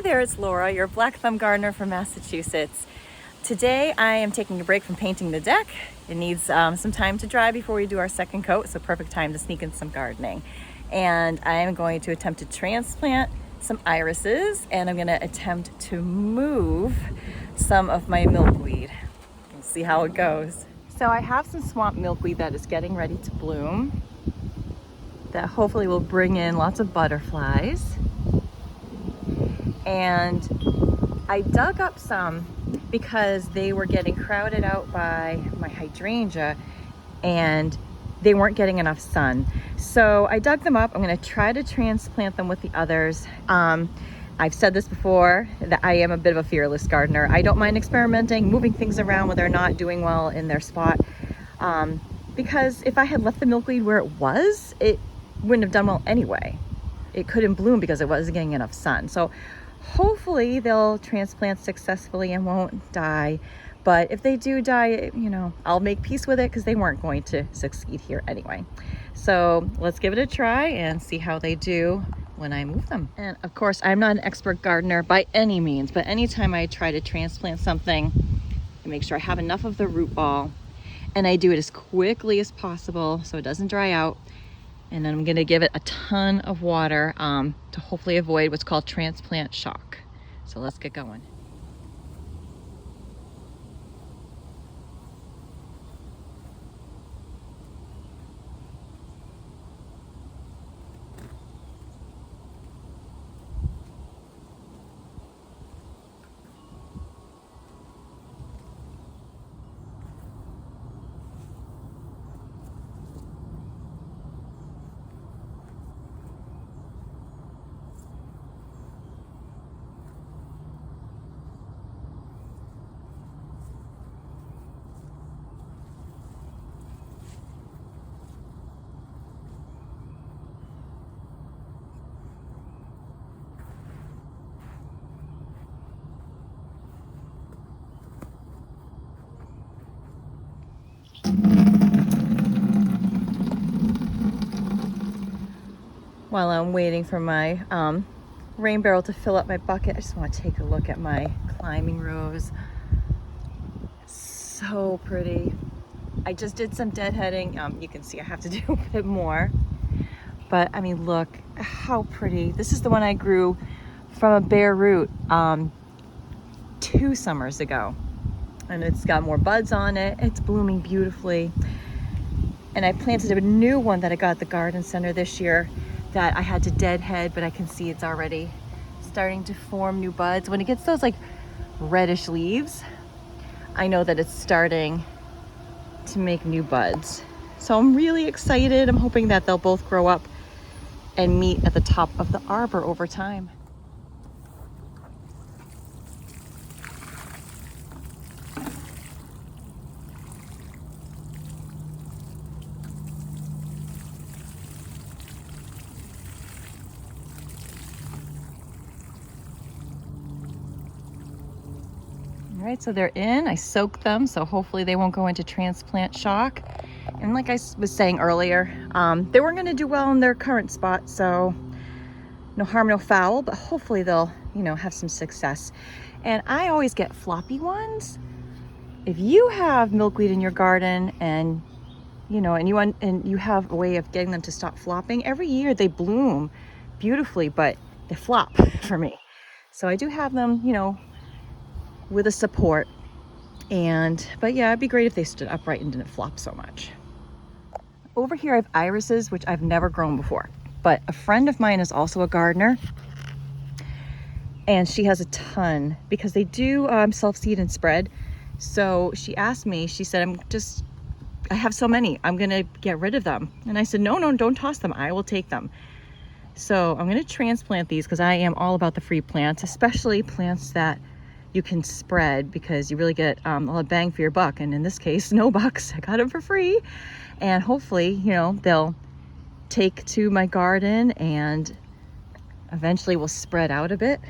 Hi there, it's Laura, your black thumb gardener from Massachusetts. Today I am taking a break from painting the deck. It needs some time to dry before we do our second coat, so perfect time to sneak in some gardening. And I am going to attempt to transplant some irises, and I'm going to attempt to move some of my milkweed. We'll see how it goes. So I have some swamp milkweed that is getting ready to bloom that hopefully will bring in lots of butterflies. And I dug up some because they were getting crowded out by my hydrangea and they weren't getting enough sun. So I dug them up. I'm going to try to transplant them with the others. I've said this before, that I am a bit of a fearless gardener. I don't mind experimenting, moving things around when they're not doing well in their spot. Because if I had left the milkweed where it was, it wouldn't have done well anyway. It couldn't bloom because it wasn't getting enough sun. So hopefully they'll transplant successfully and won't die. But if they do die, I'll make peace with it because they weren't going to succeed here anyway. So let's give it a try and see how they do when I move them. And of course, I'm not an expert gardener by any means, but anytime I try to transplant something, I make sure I have enough of the root ball and I do it as quickly as possible so it doesn't dry out. And then I'm gonna give it a ton of water to hopefully avoid what's called transplant shock. So let's get going. While I'm waiting for my rain barrel to fill up my bucket, I just want to take a look at my climbing rose. So pretty. I just did some deadheading. You can see I have to do a bit more. But I mean, look how pretty. This is the one I grew from a bare root 2 summers ago. And it's got more buds on it. It's blooming beautifully. And I planted a new one that I got at the garden center this year that I had to deadhead, but I can see it's already starting to form new buds. When it gets those like reddish leaves, I know that it's starting to make new buds. So I'm really excited. I'm hoping that they'll both grow up and meet at the top of the arbor over time. All right, so they're in. I soaked them, so hopefully they won't go into transplant shock. And like I was saying earlier, they weren't going to do well in their current spot, so no harm, no foul, but hopefully they'll, have some success. And I always get floppy ones. If you have milkweed in your garden and, and you have a way of getting them to stop flopping, every year they bloom beautifully, but they flop for me. So I do have them, with a support. But yeah, it'd be great if they stood upright and didn't flop so much. Over here I have irises, which I've never grown before, but a friend of mine is also a gardener and she has a ton because they do self-seed and spread. So she asked me, she said, I have so many, I'm gonna get rid of them. And I said, no, don't toss them, I will take them. So I'm gonna transplant these because I am all about the free plants, especially plants that you can spread because you really get a lot of bang for your buck. And in this case, no bucks. I got them for free. And hopefully, they'll take to my garden and eventually will spread out a bit.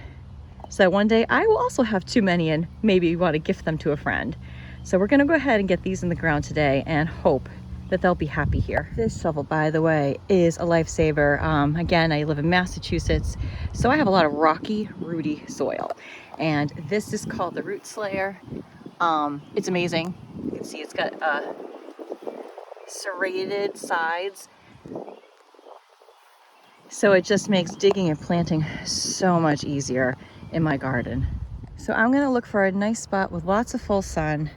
So one day I will also have too many and maybe want to gift them to a friend. So we're going to go ahead and get these in the ground today and hope that they'll be happy here. This shovel, by the way, is a lifesaver. Again, I live in Massachusetts, so I have a lot of rocky, rooty soil. And this is called the Root Slayer. It's amazing. You can see it's got serrated sides. So it just makes digging and planting so much easier in my garden. So I'm gonna look for a nice spot with lots of full sun.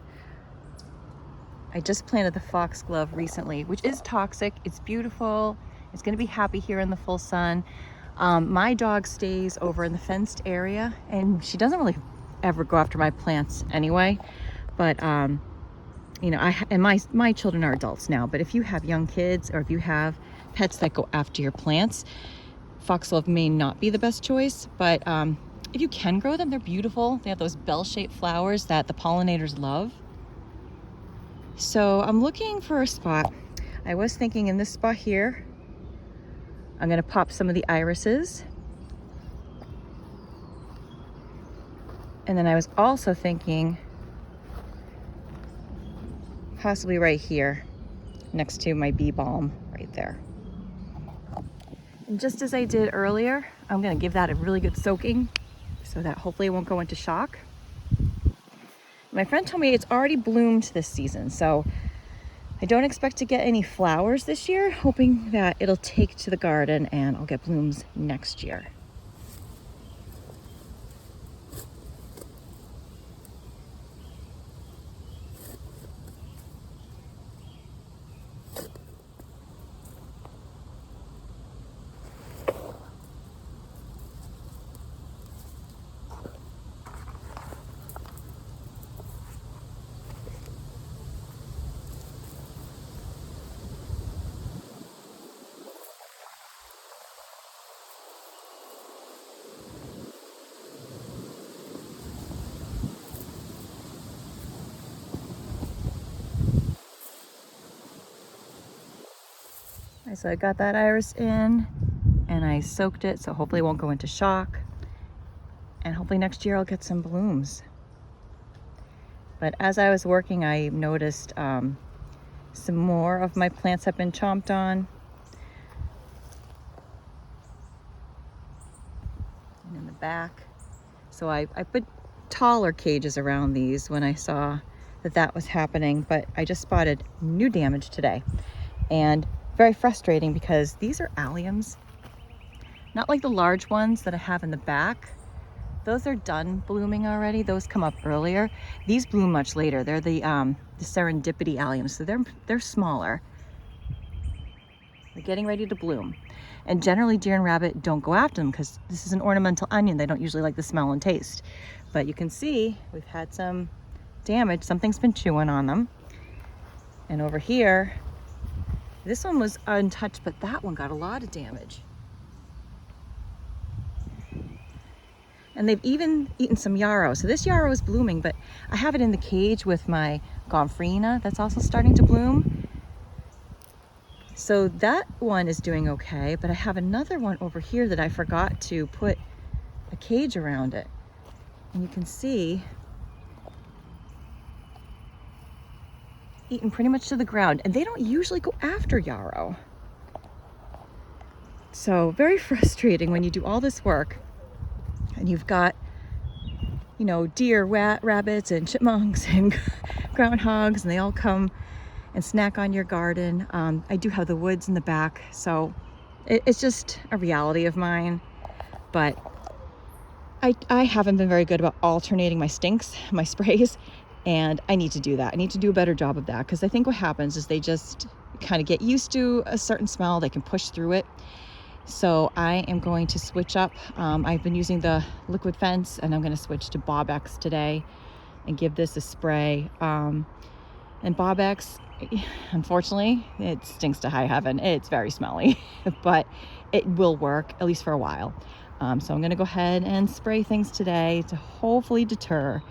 I just planted the foxglove recently, which is toxic. It's beautiful. It's gonna be happy here in the full sun. My dog stays over in the fenced area, and she doesn't really ever go after my plants anyway. But you know, my children are adults now, but if you have young kids or if you have pets that go after your plants, foxglove may not be the best choice, but if you can grow them, they're beautiful. They have those bell-shaped flowers that the pollinators love. So I'm looking for a spot. I was thinking in this spot here, I'm gonna pop some of the irises. And then I was also thinking possibly right here next to my bee balm right there. And just as I did earlier, I'm gonna give that a really good soaking so that hopefully it won't go into shock. My friend told me it's already bloomed this season, so I don't expect to get any flowers this year, hoping that it'll take to the garden and I'll get blooms next year. So I got that iris in and I soaked it, so hopefully it won't go into shock. And hopefully next year I'll get some blooms. But as I was working, I noticed some more of my plants have been chomped on. And in the back. So I put taller cages around these when I saw that was happening, but I just spotted new damage today. And very frustrating because these are alliums, not like the large ones that I have in the back. Those are done blooming already. Those come up earlier. These bloom much later. They're the serendipity alliums, so they're smaller. They're getting ready to bloom. And generally deer and rabbit don't go after them because this is an ornamental onion. They don't usually like the smell and taste. But you can see we've had some damage. Something's been chewing on them. And over here, this one was untouched, but that one got a lot of damage. And they've even eaten some yarrow. So this yarrow is blooming, but I have it in the cage with my gomphrena that's also starting to bloom. So that one is doing okay, but I have another one over here that I forgot to put a cage around it. And you can see eaten pretty much to the ground, and they don't usually go after yarrow. So very frustrating when you do all this work and you've got, you know, deer, rabbits and chipmunks and groundhogs, and they all come and snack on your garden. I do have the woods in the back, so it's just a reality of mine. But I haven't been very good about alternating my stinks, my sprays, and I need to do that. I need to do a better job of that, because I think what happens is they just kind of get used to a certain smell. They can push through it. So I am going to switch up. I've been using the liquid fence, and I'm going to switch to Bob X today and give this a spray. And Bob X, unfortunately, it stinks to high heaven. It's very smelly, but it will work, at least for a while. So I'm going to go ahead and spray things today to hopefully deter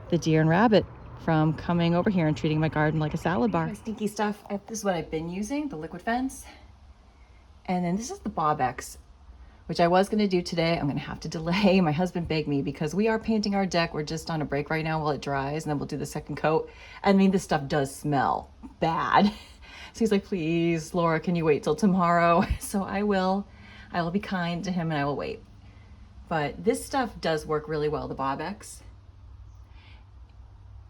the deer and rabbit from coming over here and treating my garden like a salad bar. My stinky stuff, this is what I've been using, the liquid fence. And then this is the Bob X, which I was gonna do today. I'm gonna have to delay. My husband begged me because we are painting our deck. We're just on a break right now while it dries, and then we'll do the second coat. I mean, this stuff does smell bad. So he's like, please, Laura, can you wait till tomorrow? So I will be kind to him and I will wait. But this stuff does work really well, the Bob-X.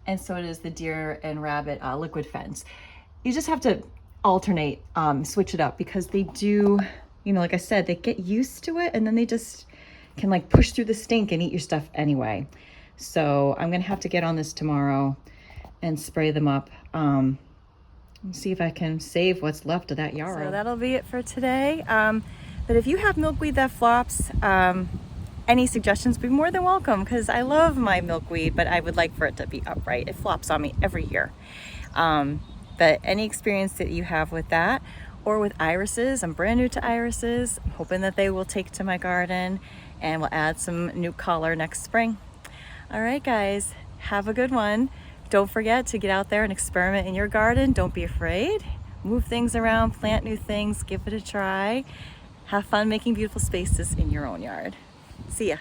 And so does the deer and rabbit liquid fence. You just have to alternate, switch it up, because they do, you know, like I said, they get used to it and then they just can like push through the stink and eat your stuff anyway. So I'm gonna have to get on this tomorrow and spray them up. See if I can save what's left of that yarrow. So that'll be it for today. But if you have milkweed that flops, any suggestions would be more than welcome, because I love my milkweed, but I would like for it to be upright. It flops on me every year. But any experience that you have with that, or with irises, I'm brand new to irises. I'm hoping that they will take to my garden and will add some new color next spring. All right, guys, have a good one. Don't forget to get out there and experiment in your garden. Don't be afraid. Move things around, plant new things, give it a try. Have fun making beautiful spaces in your own yard. See ya.